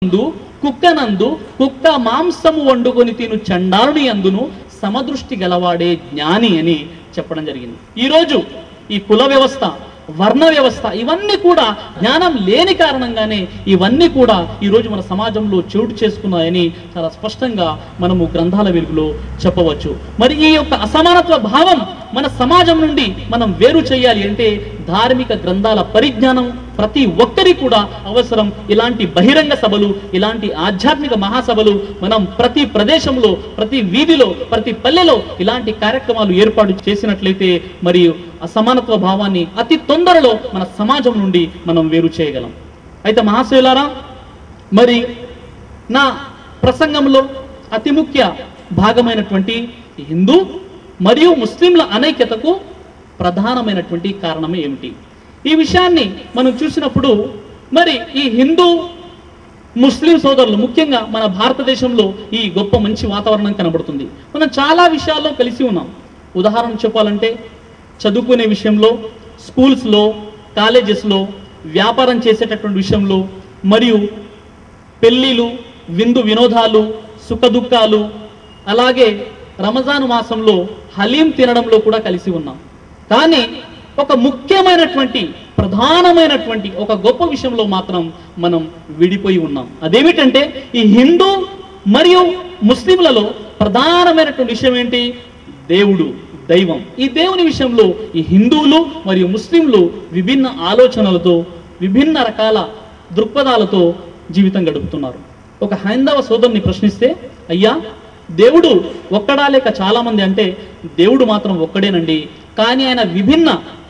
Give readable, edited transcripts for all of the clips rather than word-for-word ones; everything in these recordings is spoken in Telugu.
కుక్కనందు కుక్క మాంసము వండుకొని తిను చండాలుని అందును సమదృష్టి గలవాడే జ్ఞాని అని చెప్పడం జరిగింది. ఈరోజు ఈ కుల వ్యవస్థ, వర్ణ వ్యవస్థ ఇవన్నీ కూడా జ్ఞానం లేని కారణంగానే ఇవన్నీ కూడా ఈరోజు మన సమాజంలో చోటు చేసుకున్నాయని చాలా స్పష్టంగా మనము గ్రంథాల వెలుగులో చెప్పవచ్చు. మరి ఈ యొక్క అసమానత్వ భావం మన సమాజం నుండి మనం వేరు చేయాలి అంటే ధార్మిక గ్రంథాల పరిజ్ఞానం ప్రతి ఒక్కరి కూడా అవసరం. ఇలాంటి బహిరంగ సభలు, ఇలాంటి ఆధ్యాత్మిక మహాసభలు మనం ప్రతి ప్రదేశంలో, ప్రతి వీధిలో, ప్రతి పల్లెలో ఇలాంటి కార్యక్రమాలు ఏర్పాటు చేసినట్లయితే మరి అసమానత్వ భావాన్ని అతి తొందరలో మన సమాజం నుండి మనం వేరు చేయగలం. అయితే మహాశయులారా, మరి నా ప్రసంగంలో అతి ముఖ్య భాగమైనటువంటి హిందూ మరియు ముస్లింల అనైక్యతకు ప్రధానమైనటువంటి కారణం ఏమిటి? ఈ విషయాన్ని మనం చూసినప్పుడు మరి ఈ హిందూ ముస్లిం సోదరులు ముఖ్యంగా మన భారతదేశంలో ఈ గొప్ప మంచి వాతావరణం కనబడుతుంది. మనం చాలా విషయాల్లో కలిసి ఉన్నాం. ఉదాహరణ చెప్పాలంటే చదువుకునే విషయంలో, స్కూల్స్లో, కాలేజెస్లో, వ్యాపారం చేసేటటువంటి విషయంలో, మరియు పెళ్ళిళ్ళు, విందు వినోదాలు, సుఖదుఖాలు, అలాగే రంజాన్ మాసంలో హలీం తినడంలో కూడా కలిసి ఉన్నాం. కానీ ఒక ముఖ్యమైనటువంటి ప్రధానమైనటువంటి ఒక గొప్ప విషయంలో మాత్రం మనం విడిపోయి ఉన్నాం. అదేమిటంటే ఈ హిందూ మరియు ముస్లింలలో ప్రధానమైనటువంటి విషయం ఏంటి? దేవుడు, దైవం. ఈ దేవుని విషయంలో ఈ హిందువులు మరియు ముస్లింలు విభిన్న ఆలోచనలతో, విభిన్న రకాల దృక్పథాలతో జీవితం గడుపుతున్నారు. ఒక హైందవ సోదరుని ప్రశ్నిస్తే, అయ్యా దేవుడు ఒక్కడా లేక చాలా మంది అంటే దేవుడు మాత్రం ఒక్కడేనండి, కానీ ఆయన విభిన్న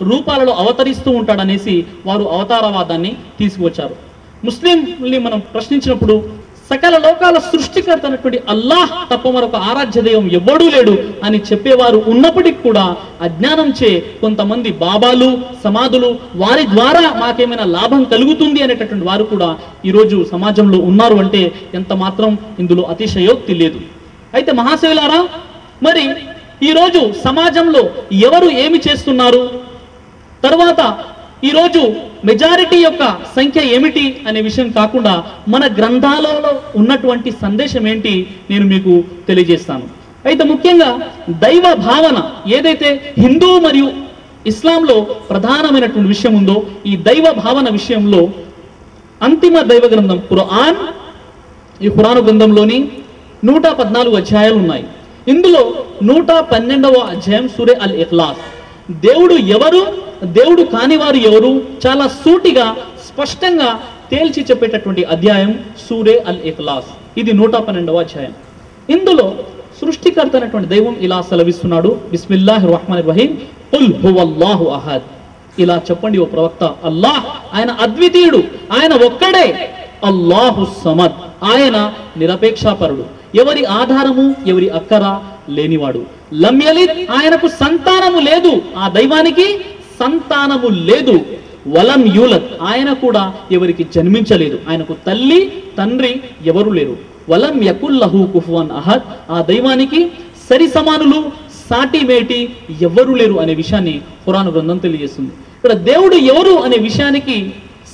రూపాలలో అవతరిస్తూ ఉంటాడనేసి వారు అవతారవాదాన్ని తీసుకువచ్చారు. ముస్లింని మనం ప్రశ్నించినప్పుడు సకల లోకాల సృష్టికర్త అయినటువంటి అల్లాహ్ తప్ప మరొక ఆరాధ్య దైవం ఎవ్వడూ లేడు అని చెప్పేవారు ఉన్నప్పటికీ కూడా అజ్ఞానం చే కొంతమంది బాబాలు, సమాధులు, వారి ద్వారా మాకేమైనా లాభం కలుగుతుంది అనేటటువంటి వారు కూడా ఈరోజు సమాజంలో ఉన్నారు అంటే ఎంత మాత్రం ఇందులో అతిశయోక్తి లేదు. అయితే మహాశయులారా, మరి ఈరోజు సమాజంలో ఎవరు ఏమి చేస్తున్నారు, తర్వాత ఈరోజు మెజారిటీ యొక్క సంఖ్య ఏమిటి అనే విషయం కాకుండా మన గ్రంథాలలో ఉన్నటువంటి సందేశం ఏంటి నేను మీకు తెలియజేస్తాను. అయితే ముఖ్యంగా దైవ భావన ఏదైతే హిందూ మరియు ఇస్లాంలో ప్రధానమైనటువంటి విషయం ఉందో, ఈ దైవ భావన విషయంలో అంతిమ దైవ గ్రంథం ఖురాన్, ఈ ఖురాను గ్రంథంలోని 114 అధ్యాయాలు ఉన్నాయి. ఇందులో 112వ అధ్యాయం సూరే అల్ ఇఖ్లాస్, దేవుడు ఎవరు, దేవుడు కాని వారు ఎవరు చాలా సూటిగా స్పష్టంగా తేల్చి చెప్పేటటువంటి అధ్యాయం సూరే అల్ ఇఖ్లాస్. ఇది 112వ అధ్యాయం. ఇందులో సృష్టికర్త అయినటువంటి దైవం ఇలా సెలవిస్తున్నాడు, బిస్మిల్లాహిర్ రహ్మానిర్ రహీం, ఖుల్ హువల్లాహు అహద్. ఇలా చెప్పండి ఓ ప్రవక్త, అల్లాహ్ ఆయన అద్వితీయుడు, ఆయన ఒక్కడే. అల్లాహు సమద్, ఆయన నిరపేక్షాపరుడు, ఎవరి ఆధారము ఎవరి అక్కర లేనివాడు. లం యలిద్, ఆయనకు సంతానము లేదు, ఆ దైవానికి సంతానము లేదు. వలం యూలద్, ఆయన కూడా ఎవరికి జన్మించలేదు, ఆయనకు తల్లి తండ్రి ఎవరు లేరు. వలం యకుల్లహు కుఫువన్ అహద్, ఆ దైవానికి సరి సమానులు, సాటి మేటి ఎవరు లేరు అనే విషయాన్ని ఖురాన్ గ్రంథం తెలియజేస్తుంది. ఇక్కడ దేవుడు ఎవరు అనే విషయానికి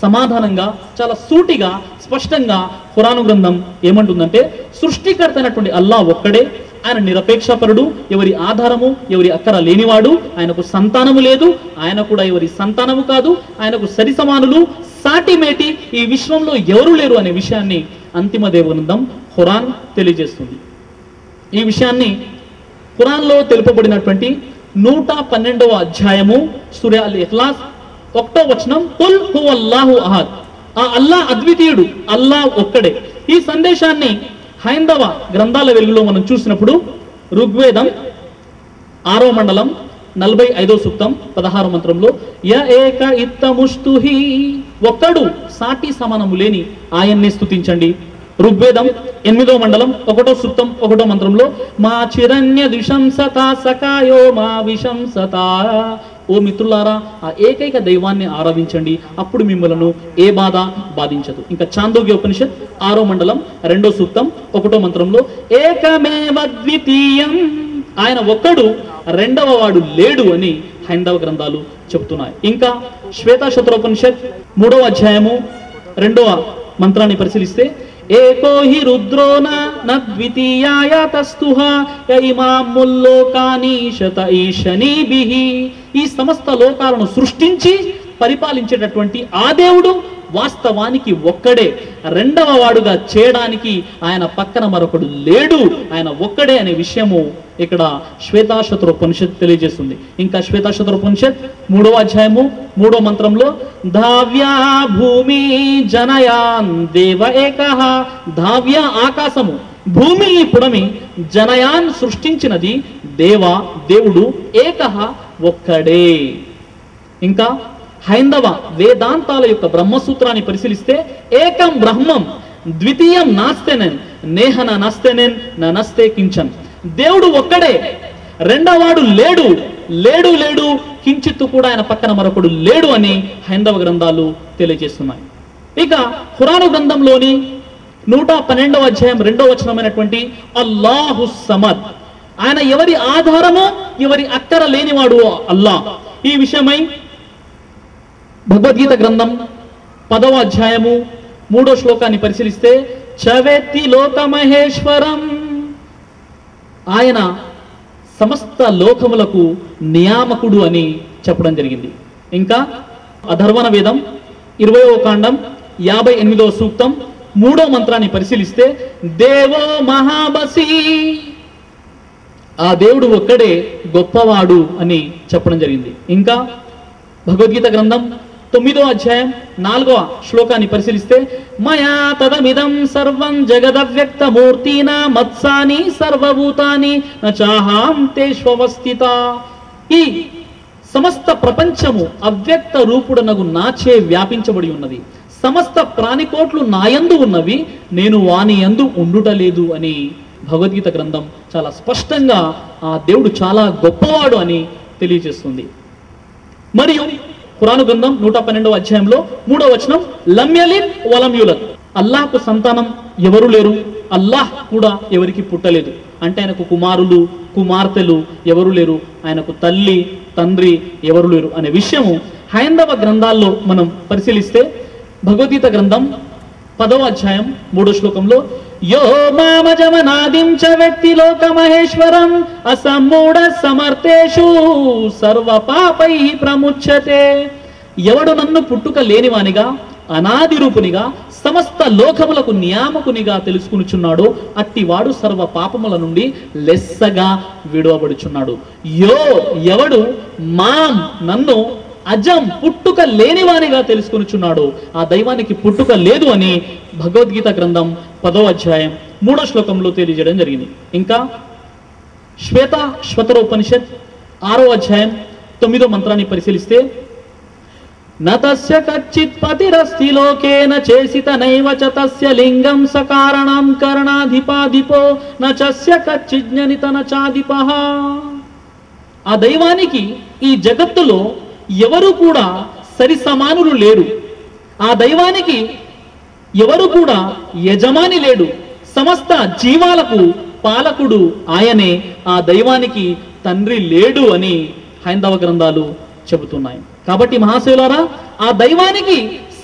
సమాధానంగా చాలా సూటిగా స్పష్టంగా ఖురాను గ్రంథం ఏమంటుందంటే, సృష్టికర్త అయినటువంటి అల్లాహ్ ఒక్కడే, ఆయన నిరపేక్షపరుడు, ఎవరి ఆధారము ఎవరి అక్కర లేనివాడు, ఆయనకు సంతానము లేదు, ఆయన కూడా ఎవరి సంతానము కాదు, ఆయనకు సరి సమానులు, సాటి మేటి ఈ విశ్వంలో ఎవరు లేరు అనే విషయాన్ని అంతిమ దైవ గ్రంథం ఖురాన్ తెలియజేస్తుంది. ఈ విషయాన్ని ఖురాన్లో తెలుపబడినటువంటి 112వ అధ్యాయము సూరా అల్ ఇఖ్లాస్ 1వ వచనం, ఖుల్ హువల్లాహు అహద్, ఆ అల్లాహ్ అద్వితీయుడు, అల్లాహ్ ఒక్కడే. ఈ సందేశాన్ని హైందవ గ్రంథాల వెలుగులో మనం చూసినప్పుడు ఋగ్వేదం 6వ మండలం 45వ సూక్తం 16వ మంత్రంలో, య ఏక ఇత్తముష్తుహి, ఒక్కడు సాటి సమానము లేని ఆయన్నే స్తుతించండి. ఋగ్వేదం 8వ మండలం 1వ సూక్తం 1వ మంత్రంలో, మా చిరణ్య ద్విశంసత సకాయో మా విశంసత, ఓ మిత్రులారా ఆ ఏకైక దైవాన్ని ఆరాధించండి, అప్పుడు మిమ్మలను ఏ బాధ బాధించదు. ఇంకా చాందోగ్య ఉపనిషత్ 6వ మండలం 2వ సూక్తం 1వ మంత్రంలో, ఏకమేవ ద్వితీయం, ఆయన ఒక్కడు రెండవ వాడు లేడు అని హైందవ గ్రంథాలు చెప్తున్నాయి. ఇంకా శ్వేతాశత్రోపనిషత్ 3వ అధ్యాయము 2వ మంత్రాన్ని పరిశీలిస్తే, ఏకో హి రుద్రోన నద్వితీయాయ తస్తుహ యైమాం ముల్లోకాని శత ఈశనీభిః. ఈ సమస్త లోకాలను సృష్టించి పరిపాలించేటటువంటి ఆ దేవుడు వాస్తవానికి ఒక్కడే. రెండవ వాడుగా చేయడానికి ఆయన పక్కన మరొకడు లేడు, ఆయన ఒక్కడే అనే విషయము ఇక్కడ శ్వేతాశ్వతరోపనిషత్ తెలియజేస్తుంది. ఇంకా శ్వేతాశ్వతరోపనిషత్ 3వ అధ్యాయము 3వ మంత్రంలో ధావ్యా భూమి జనయాన్ దేవ ఏకః. ధావ్య ఆకాశము, భూమి పుడమి, జనయాన్ సృష్టించినది దేవుడు ఏకః ఒక్కడే. ఇంకా హైందవ వేదాంతాల యొక్క బ్రహ్మసూత్రాన్ని పరిశీలిస్తే ఏకం బ్రహ్మం ద్వితీయం నాస్తేనెన్ నేహన నస్తేనెన్ నస్తే కించన్. దేవుడు ఒక్కడే, రెండవాడు లేడు, లేడు లేడు కించిత్తు కూడా ఆయన పక్కన మరొకడు లేడు అని హైందవ గ్రంథాలు తెలియజేస్తున్నాయి. ఇక ఖురాను గ్రంథంలోని 112వ అధ్యాయం 2వ వచనమైనటువంటి అల్లాహు సమద్, ఆయన ఎవరి ఆధారమో ఎవరి అక్కర లేనివాడు అల్లాహ్. ఈ విషయమై భగవద్గీత గ్రంథం 10వ అధ్యాయము 3వ శ్లోకాన్ని పరిశీలిస్తే చవేత్తి లోక మహేశ్వరం, ఆయన సమస్త లోకములకు నియామకుడు అని చెప్పడం జరిగింది. ఇంకా అధర్వణ వేదం 20వ కాండం 58వ సూక్తం 3వ మంత్రాన్ని పరిశీలిస్తే దేవో మహాబసి, ఆ దేవుడు ఒక్కడే గొప్పవాడు అని చెప్పడం జరిగింది. ఇంకా భగవద్గీత గ్రంథం 9వ అధ్యాయం 4వ శ్లోకాన్ని పరిశీలిస్తే మయా తదమిదం సర్వం జగదవ్యక్త మూర్తినా మత్సాని సర్వభూతాని నచాహాం తేష్వస్థిత. ఈ సమస్త ప్రపంచము అవ్యక్త రూపుడనగు నాచే వ్యాపించబడి ఉన్నది, సమస్త ప్రాణికోట్లు నాయందు ఉన్నవి, నేను వాని యందు ఉండుటలేదు అని భగవద్గీత గ్రంథం చాలా స్పష్టంగా ఆ దేవుడు చాలా గొప్పవాడు అని తెలియజేస్తుంది. మరియు ఖురాను గ్రంథం 112వ అధ్యాయంలో 3వ వచనం లం యలిద్ వలం యూలద్, అల్లాహ్కు సంతానం ఎవరు లేరు, అల్లాహ్ కూడా ఎవరికి పుట్టలేదు. అంటే ఆయనకు కుమారులు కుమార్తెలు ఎవరు లేరు, ఆయనకు తల్లి తండ్రి ఎవరు లేరు అనే విషయము హైందవ గ్రంథాల్లో మనం పరిశీలిస్తే భగవద్గీత గ్రంథం 10వ అధ్యాయం 3వ శ్లోకంలో యో మామజమనాదిం చ వ్యక్తి లోక మహేశ్వరం అసమ్మూఢ సమర్థేషు సర్వ పాపై ప్రముచ్యతే. ఎవడు నన్ను పుట్టుక లేనివానిగా అనాది రూపునిగా సమస్త లోకములకు నియామకునిగా తెలుసుకునిచున్నాడో అట్టివాడు సర్వ పాపముల నుండి లెస్సగా విడువబడుచున్నాడు. యో ఎవడు మాం నన్ను అజం పుట్టుక లేనివానిగా తెలుసుకునిచున్నాడు, ఆ దైవానికి పుట్టుక లేదు అని భగవద్గీత గ్రంథం 10వ అధ్యాయం 3వ శ్లోకంలో తెలియజేయడం జరిగింది. ఇంకా శ్వేతాశ్వతరోపనిషత్ 6వ అధ్యాయం 9వ మంత్రాన్ని పరిశీలిస్తే నతస్య కచ్చిత్ పతిరస్తి లోకేన చేసిత నైవ చ తస్య లింగం సకారణం కరణాధిపాధిపో నచస్య కచ్చిజ్ఞనిత నచాధిపః. ఆ దైవానికి ఈ జగత్తులో ఎవరు కూడా సరి సమానులు లేరు, ఆ దైవానికి ఎవరు కూడా యజమాని లేడు, సమస్త జీవాలకు పాలకుడు ఆయనే, ఆ దైవానికి తండ్రి లేడు అని హైందవ గ్రంథాలు చెబుతున్నాయి. కాబట్టి మహాశివులారా, ఆ దైవానికి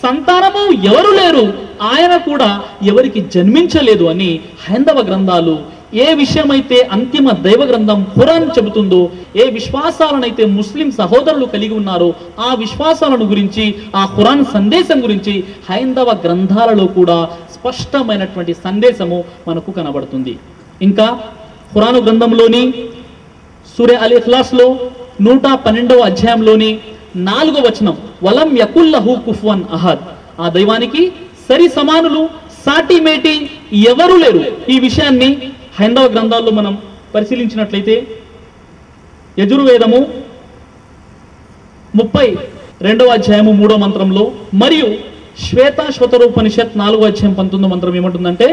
సంతానము ఎవరు లేరు, ఆయన కూడా ఎవరికి జన్మించలేదు అని హైందవ గ్రంథాలు ఏ విషయమైతే అంతిమ దైవ గ్రంథం ఖురాన్ చెబుతుందో, ఏ విశ్వాసాలనైతే ముస్లిం సహోదరులు కలిగి ఉన్నారో ఆ విశ్వాసాలను గురించి, ఆ ఖురాన్ సందేశం గురించి హైందవ గ్రంథాలలో కూడా స్పష్టమైనటువంటి సందేశము మనకు కనబడుతుంది. ఇంకా ఖురాను గ్రంథంలోని సూరే అల్ ఇఖ్లాస్లో 112వ అధ్యాయంలోని 4వ వచనం వలం యకుల్లహు కుఫువన్ అహద్, ఆ దైవానికి సరి సమానులు సాటి మేటి ఎవరు లేరు. ఈ విషయాన్ని హైందవ గ్రంథాల్లో మనం పరిశీలించినట్లయితే యజుర్వేదము 32వ అధ్యాయము 3వ మంత్రంలో మరియు శ్వేతాశ్వతరోపనిషత్ 4వ అధ్యాయం 19వ మంత్రం ఏమంటుందంటే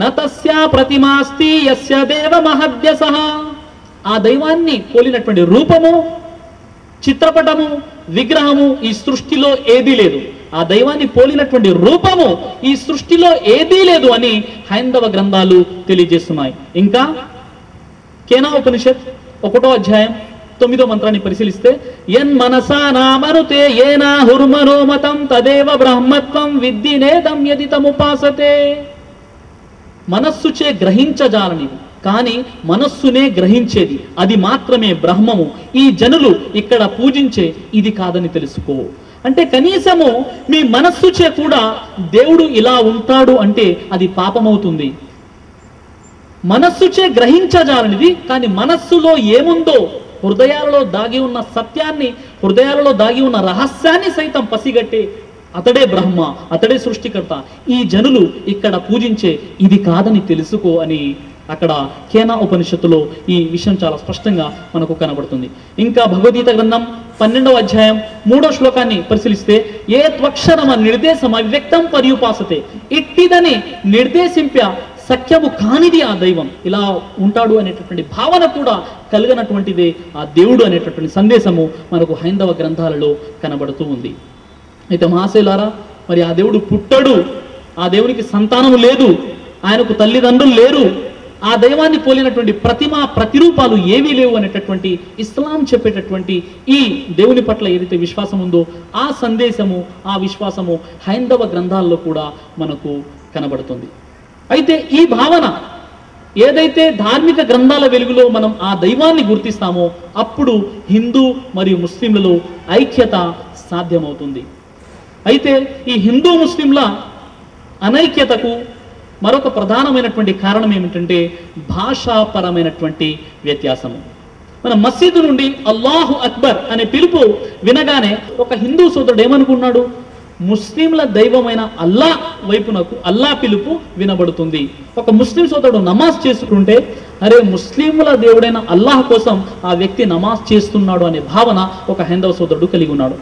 నతస్యా ప్రతిమాస్తి యస్య దేవ మహద్యసః, ఆ దైవాన్ని పోలినటువంటి రూపము, చిత్రపటము, విగ్రహము ఈ సృష్టిలో ఏదీ లేదు, ఆ దైవాన్ని పోలినటువంటి రూపము ఈ సృష్టిలో ఏదీ లేదు అని హైందవ గ్రంథాలు తెలియజేస్తున్నాయి. ఇంకా కేనా ఉపనిషత్ 1వ అధ్యాయం 9వ మంత్రాన్ని పరిశీలిస్తే యన్ మనసా నామనుతే ఏనా హుర్మనో మతం తదేవ బ్రహ్మత్వం విద్ది నేదం యది తముపాసతే. మనస్సుచే గ్రహించజాలనిది, కానీ మనస్సునే గ్రహించేది, అది మాత్రమే బ్రహ్మము. ఈ జనులు ఇక్కడ పూజించే ఇది కాదని తెలుసుకో. అంటే కనీసము మీ మనస్సుచే కూడా దేవుడు ఇలా ఉంటాడు అంటే అది పాపమవుతుంది. మనస్సుచే గ్రహించజాలనిది, కానీ మనస్సులో ఏముందో, హృదయాలలో దాగి ఉన్న సత్యాన్ని, హృదయాలలో దాగి ఉన్న రహస్యాన్ని సైతం పసిగట్టే అతడే బ్రహ్మ, అతడే సృష్టికర్త. ఈ జనులు ఇక్కడ పూజించే ఇది కాదని తెలుసుకో అని అక్కడ కేనా ఉపనిషత్తులో ఈ విషయం చాలా స్పష్టంగా మనకు కనబడుతుంది. ఇంకా భగవద్గీత గ్రంథం 12వ అధ్యాయం 3వ శ్లోకాన్ని పరిశీలిస్తే, ఏ త్వక్షరమ నిర్దేశం అవ్యక్తం పర్యుపాసతే, ఇట్టిదని నిర్దేశింప సఖ్యము కానిది ఆ దైవం, ఇలా ఉంటాడు అనేటటువంటి భావన కూడా కలిగినటువంటిదే ఆ దేవుడు అనేటటువంటి సందేశము మనకు హైందవ గ్రంథాలలో కనబడుతూ ఉంది. అయితే మహాశైలారా, మరి ఆ దేవుడు పుట్టడు, ఆ దేవునికి సంతానము లేదు, ఆయనకు తల్లిదండ్రులు లేరు, ఆ దైవాన్ని పోలినటువంటి ప్రతిరూపాలు ఏవీ లేవు అనేటటువంటి ఇస్లాం చెప్పేటటువంటి ఈ దేవుని పట్ల ఏదైతే విశ్వాసం ఉందో ఆ సందేశము, ఆ విశ్వాసము హైందవ గ్రంథాల్లో కూడా మనకు కనబడుతుంది. అయితే ఈ భావన ఏదైతే ధార్మిక గ్రంథాల వెలుగులో మనం ఆ దైవాన్ని గుర్తిస్తామో అప్పుడు హిందూ మరియు ముస్లింలలో ఐక్యత సాధ్యమవుతుంది. అయితే ఈ హిందూ ముస్లింల అనైక్యతకు మరొక ప్రధానమైనటువంటి కారణం ఏమిటంటే భాషాపరమైనటువంటి వ్యత్యాసము. మన మసీదు నుండి అల్లాహు అక్బర్ అనే పిలుపు వినగానే ఒక హిందూ సోదరుడు ఏమనుకున్నాడు, ముస్లింల దైవమైన అల్లా వైపునకు అల్లా పిలుపు వినబడుతుంది. ఒక ముస్లిం సోదరుడు నమాజ్ చేసుకుంటే అరే ముస్లింల దేవుడైన అల్లాహ్ కోసం ఆ వ్యక్తి నమాజ్ చేస్తున్నాడు అనే భావన ఒక హైందవ సోదరుడు కలిగి ఉన్నాడు.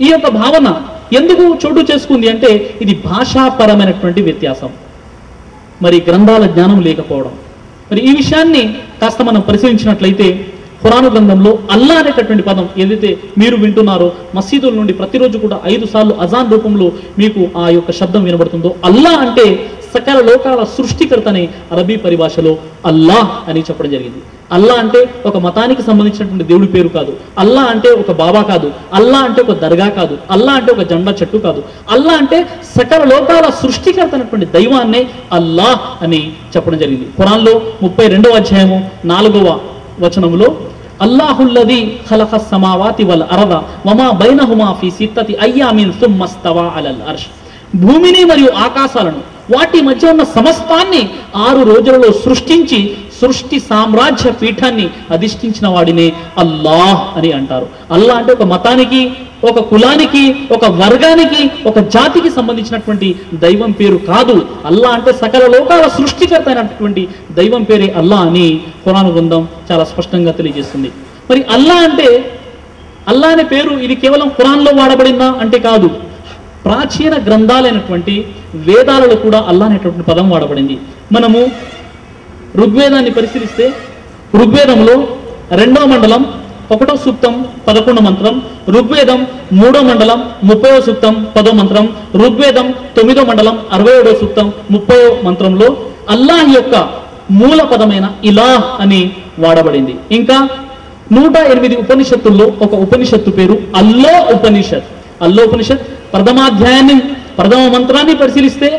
ఈ యొక్క భావన ఎందుకు చోటు చేసుకుంది అంటే ఇది భాషాపరమైనటువంటి వ్యత్యాసం, మరి గ్రంథాల జ్ఞానం లేకపోవడం. మరి ఈ విషయాన్ని కాస్త మనం పరిశీలించినట్లయితే ఖురాను గ్రంథంలో అల్లా అనేటటువంటి పదం ఏదైతే మీరు వింటున్నారో, మసీదుల నుండి ప్రతిరోజు కూడా 5 సార్లు అజాన్ రూపంలో మీకు ఆ యొక్క శబ్దం వినబడుతుందో, అల్లా అంటే సకల లోకాల సృష్టికర్త అనే అరబీ పరిభాషలో అల్లాహ్ అని చెప్పడం జరిగింది. అల్లా అంటే ఒక మతానికి సంబంధించినటువంటి దేవుడి పేరు కాదు, అల్లా అంటే ఒక బాబా కాదు, అల్లా అంటే ఒక దర్గా కాదు, అల్లా అంటే ఒక జెండా చెట్టు కాదు, అల్లా అంటే సకల లోకాల సృష్టికర్త అనేటువంటి దైవాన్నే అల్లాహ్ అని చెప్పడం జరిగింది. ఖురాన్లో 32వ అధ్యాయము 4వ వచనములో అల్లాహుల్లదీ ఖలఖస్ సమావాతి వల్ అరద వమా బైనహుమా ఫీ సిత్తతి అయ్యామిన్ సుమ్మస్తవా అలల్ అర్ష్, భూమిని మరియు ఆకాశాలను వాటి మధ్య ఉన్న సమస్తాన్ని 6 రోజులలో సృష్టించి సృష్టి సామ్రాజ్య పీఠాన్ని అధిష్ఠించిన వాడినే అల్లాహ్ అని అంటారు. అల్లా అంటే ఒక మతానికి, ఒక కులానికి, ఒక వర్గానికి, ఒక జాతికి సంబంధించినటువంటి దైవం పేరు కాదు. అల్లా అంటే సకల లోకాల సృష్టికర్త అయినటువంటి దైవం పేరే అల్లా అని ఖురాను గ్రంథం చాలా స్పష్టంగా తెలియజేస్తుంది. మరి అల్లా అంటే, అల్లా అనే పేరు ఇది కేవలం ఖురాన్లో వాడబడిందా అంటే కాదు, ప్రాచీన గ్రంథాలైనటువంటి వేదాలలో కూడా అల్లా అనేటువంటి పదం వాడబడింది. మనము ఋగ్వేదాన్ని పరిశీలిస్తే ఋగ్వేదంలో 2వ మండలం 1వ సూక్తం 11వ మంత్రం, ఋగ్వేదం 3వ మండలం 30వ సూక్తం 10వ మంత్రం, ఋగ్వేదం 9వ మండలం 67వ సూక్తం 30వ మంత్రంలో అల్లాహ్ యొక్క మూల పదమైన ఇలాహ్ అని వాడబడింది. ఇంకా 108 ఉపనిషత్తుల్లో ఒక ఉపనిషత్తు పేరు అల్లో ఉపనిషత్. అల్లో ఉపనిషత్ ప్రథమ మంత్రాన్ని పరిశీలిస్తే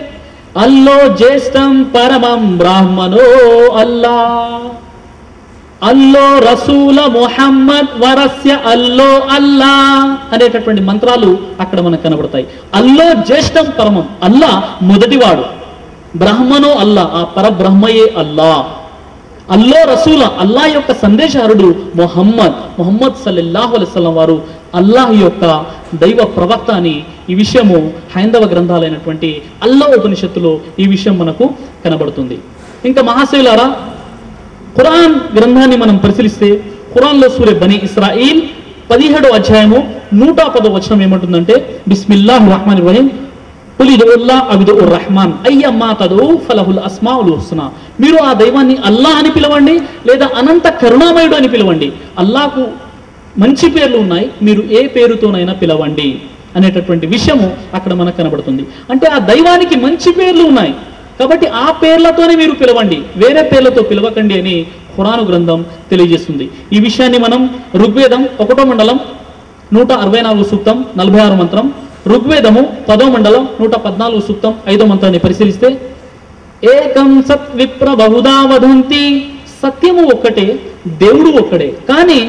అల్లో జ్యేష్టం పరమం బ్రాహ్మణో అల్లా, అల్లో రసూల ముహమ్మద్ వరస్య అల్లో అల్లా అనేటటువంటి మంత్రాలు అక్కడ మనకు కనబడతాయి. అల్లో జ్యేష్టం పరమం, అల్లా మొదటివాడు, బ్రహ్మనో అల్లా ఆ పరబ్రహ్మయే అల్లా, అల్లో రసూల అల్లా యొక్క సందేశహరుడు ముహమ్మద్ సల్లల్లాహు అలైహి వసల్లం వారు అల్లాహ్ యొక్క దైవ ప్రవక్త అని ఈ విషయము హైందవ గ్రంథాలైనటువంటి అల్లా ఉపనిషత్తులో ఈ విషయం మనకు కనబడుతుంది. ఇంకా మహాశైలారా, ఖురాన్ గ్రంథాన్ని మనం పరిశీలిస్తే ఖురాన్లో సూరే బనీ ఇస్రాయిల్ 17వ అధ్యాయము 110వ వచనం ఏమంటుందంటే, బిస్మిల్లాహిర్ రహ్మానిర్ రహీం కుల్ ఇదుల్లాహ్ అవిదుర్ రహ్మాన్ అయ్యమ్మా తదూ ఫలహుల్ అస్మాఉల్ హుస్నా, మీరు ఆ దైవాన్ని అల్లా అని పిలవండి లేదా అనంత కరుణామయుడు అని పిలవండి, అల్లాహకు మంచి పేర్లు ఉన్నాయి, మీరు ఏ పేరుతోనైనా పిలవండి అనేటటువంటి విషయము అక్కడ మనకు కనబడుతుంది. అంటే ఆ దైవానికి మంచి పేర్లు ఉన్నాయి కాబట్టి ఆ పేర్లతోనే మీరు పిలవండి, వేరే పేర్లతో పిలవకండి అని ఖురాను గ్రంథం తెలియజేస్తుంది. ఈ విషయాన్ని మనం ఋగ్వేదం 1వ మండలం 164 సూక్తం 46 మంత్రం, ఋగ్వేదము 10వ మండలం 114 సూక్తం 5వ మంత్రాన్ని పరిశీలిస్తే ఏకం సత్ విప్ర బహుదా వదంతి, సత్యము ఒక్కటే, దేవుడు ఒక్కడే, కానీ